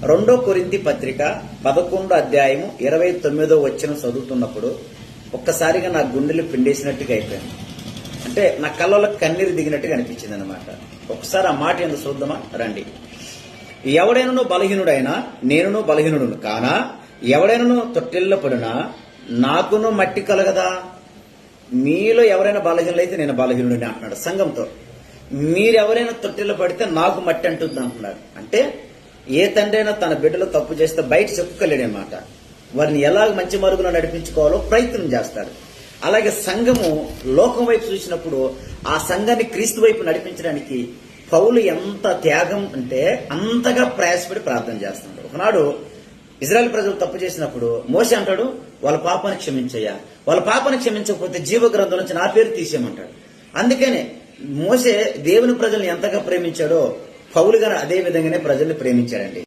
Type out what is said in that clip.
2 కొరింథీ పత్రిక 11 అధ్యాయము 29వ వచనం చదువుతున్నప్పుడు ఒక్కసారిగా నా గుండెలు పిండేసినట్టుగా అయిపోయింది. అంటే నా కళ్ళలో కన్నీరు దిగినట్టుగా అనిపించింది అనమాట. ఒకసారి ఆ మాట ఎందుకు చూద్దామా రండి. ఎవడైనను బలహీనుడైనా నేనును బలహీనుడును కానా, ఎవడైనను తొట్టెల్లో పడినా నాకును మట్టి కలగదా. మీలో ఎవరైనా బలహీనులైతే నేను బలహీనుడిని అంటున్నాడు సంఘంతో. మీరెవరైనా తొట్టెల్లో పడితే నాకు మట్టి అంటుంది అంటున్నాడు. అంటే ఏ తండ్రి అయినా తన బిడ్డలు తప్పు చేస్తే బయట చెప్పుకోలేడనమాట. వారిని ఎలాగ మంచి మరుగున నడిపించుకోవాలో ప్రయత్నం చేస్తాడు. అలాగే సంఘము లోకం వైపు చూసినప్పుడు ఆ సంఘాన్ని క్రీస్తు వైపు నడిపించడానికి పౌలు ఎంత త్యాగం అంటే అంతగా ప్రయాసపడి ప్రార్థన చేస్తున్నాడు. ఒకనాడు ఇజ్రాయెల్ ప్రజలు తప్పు చేసినప్పుడు మోషే అంటాడు, వాళ్ళ పాపాన్ని క్షమించయ్యా, వాళ్ళ పాపాన్ని క్షమించకపోతే జీవ గ్రంథం నుంచి నా పేరు తీసేయమంటాడు. అందుకనే మోషే దేవుని ప్రజల్ని ఎంతగా ప్రేమించాడో పౌలు గారు అదే విధంగానే ప్రజల్ని ప్రేమించాడండి.